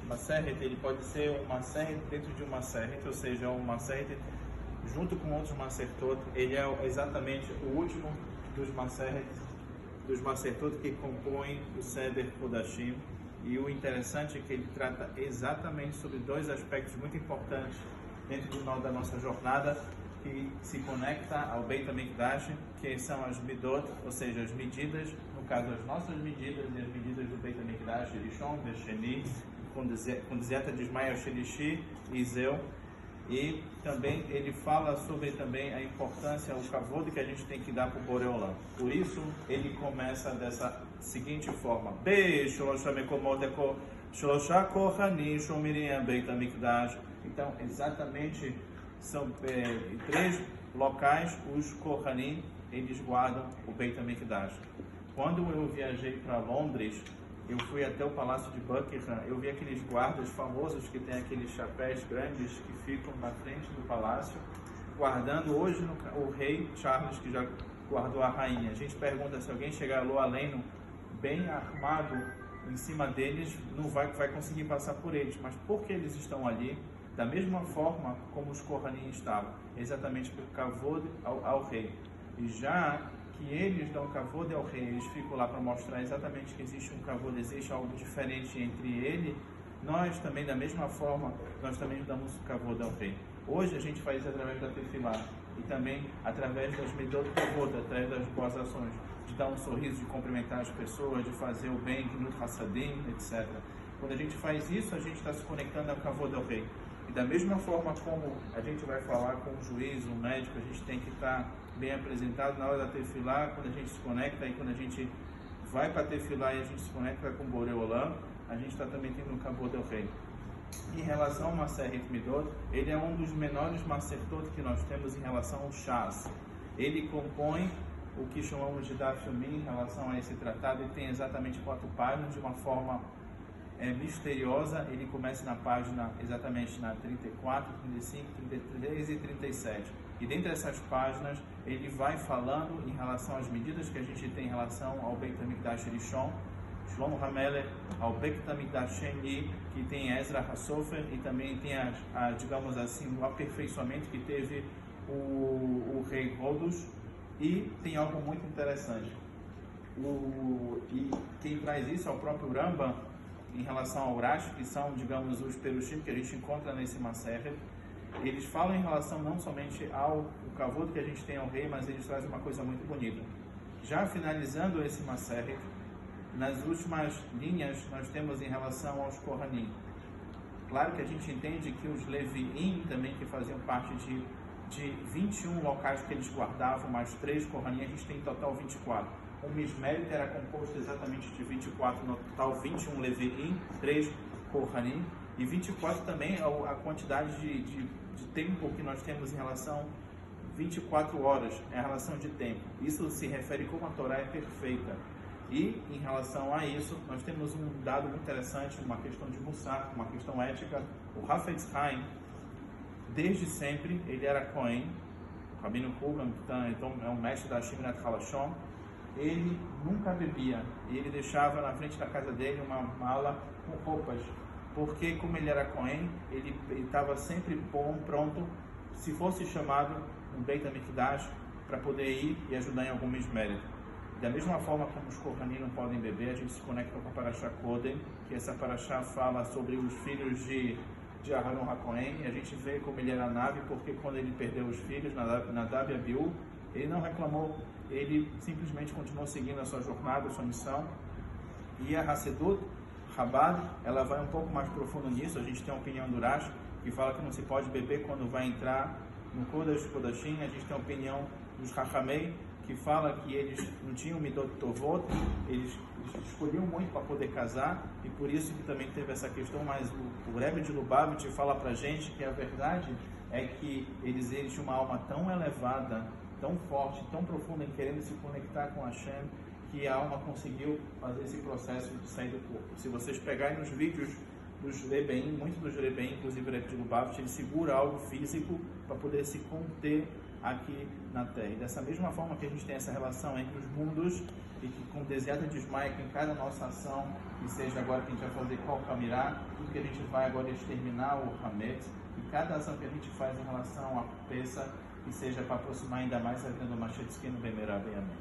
Maseret, ele pode ser um Maseret dentro de um Maseret, ou seja, um Maseret junto com outros Masertot. Ele é exatamente o último dos Masertot que compõem o Seder Kodashim. E o interessante é que ele trata exatamente sobre dois aspectos muito importantes dentro da nossa jornada, que se conecta ao Beit HaMikdash, que são as Midot, ou seja, as medidas, no caso as nossas medidas e as medidas do Beit HaMikdash, Rishon, Sheni, com Dieta de Ismael, Shelishi e Zeu. E também ele fala sobre também a importância, o kavod que a gente tem que dar para o Borei Olam. Por isso, ele começa dessa seguinte forma: Então, exatamente, são três locais, os Kohanim, eles guardam o Beit HaMikdash. Quando eu viajei para Londres, eu fui até o Palácio de Buckingham, eu vi aqueles guardas famosos que têm aqueles chapéus grandes que ficam na frente do palácio, guardando hoje o rei Charles, que já guardou a rainha. A gente pergunta se alguém chegar lá além, bem armado, em cima deles, não vai conseguir passar por eles. Mas por que eles estão ali? Da mesma forma como os Kohanim estavam, exatamente por kavod ao rei. E já que eles dão kavod ao rei, eles ficam lá para mostrar exatamente que existe um kavod, existe algo diferente entre ele, nós também, da mesma forma, nós também damos kavod ao rei. Hoje a gente faz isso através da tefilá e também através das medot kavod, através das boas ações, de dar um sorriso, de cumprimentar as pessoas, de fazer o bem, de nut hassadim, etc. Quando a gente faz isso, a gente está se conectando ao kavod ao rei. E da mesma forma como a gente vai falar com o juiz, o médico, a gente tem que estar bem apresentado na hora da tefilá, quando a gente se conecta, e quando a gente vai para a tefilá e a gente se conecta com o Borei Olam, a gente está também tendo o kavod ao rei. Em relação ao Maseret Midot, ele é um dos menores Masertot que nós temos em relação ao Shas. Ele compõe o que chamamos de Daf Yomi em relação a esse tratado, e tem exatamente 4 páginas de uma forma misteriosa. Ele começa na página exatamente na 34, 35, 33 e 37. E dentre essas páginas, ele vai falando em relação às medidas que a gente tem em relação ao Beit HaMikdash Rishon, Shlomo HaMelech, ao Beit HaMikdash Sheni, que tem Ezra HaSofer, e também tem, digamos assim, o aperfeiçoamento que teve o rei Rodos. E tem algo muito interessante. E quem traz isso é o próprio Rambam, em relação ao Urash, que são, digamos, os perushim que a gente encontra nesse Maseret. Eles falam em relação não somente ao kavod que a gente tem ao rei, mas eles trazem uma coisa muito bonita. Já finalizando esse Maseret, nas últimas linhas nós temos em relação aos Kohanim. Claro que a gente entende que os Leviim também, que faziam parte de 21 locais que eles guardavam, mais 3 Kohanim, a gente tem em total 24. O Mismeret era composto exatamente de 24, no total 21 Leviim, 3 Kohanim, e 24 também a quantidade de tempo que nós temos em relação 24 horas, é a relação de tempo. Isso se refere como a Torá é perfeita. E em relação a isso, nós temos um dado muito interessante, uma questão de Mussar, uma questão ética. O Hafetz Haim, desde sempre, ele era Cohen, o Rabino Kugan, então é um mestre da Shimrat Halashon. Ele nunca bebia, e ele deixava na frente da casa dele uma mala com roupas, porque como ele era Cohen, ele estava sempre pronto, se fosse chamado um Beit HaMikdash, para poder ir e ajudar em algum mérito. Da mesma forma como os Kohanim não podem beber, a gente se conecta com a Parashá Kodem, que essa Parashá fala sobre os filhos de Aharon HaKohen, e a gente vê como ele era Navi, porque quando ele perdeu os filhos, Nadab e Abiú, ele não reclamou, ele simplesmente continuou seguindo a sua jornada, a sua missão. E a Hassedut Chabad, ela vai um pouco mais profundo nisso. A gente tem a opinião do Urash, que fala que não se pode beber quando vai entrar no Kodesh Kodashim. A gente tem a opinião dos Chachamei, que fala que eles não tinham Midot Tovot, eles escolhiam muito para poder casar, e por isso que também teve essa questão. Mas o Rebbe de Lubavitch fala pra gente que a verdade é que eles tinham uma alma tão elevada, tão forte, tão profunda em querendo se conectar com Hashem, que a alma conseguiu fazer esse processo de sair do corpo. Se vocês pegarem nos vídeos dos Rebeim, muitos dos Rebeim, inclusive o Rebbe de Lubavitch, ele segura algo físico para poder se conter aqui na Terra. E dessa mesma forma que a gente tem essa relação entre os mundos, e que com Desiata de Ismael, que em cada nossa ação, que seja agora que a gente vai fazer qual camirá, tudo que a gente vai agora exterminar o Hamet, e cada ação que a gente faz em relação à peça, que seja para aproximar ainda mais a vinda do Mashiach no Bemerá, bem amém.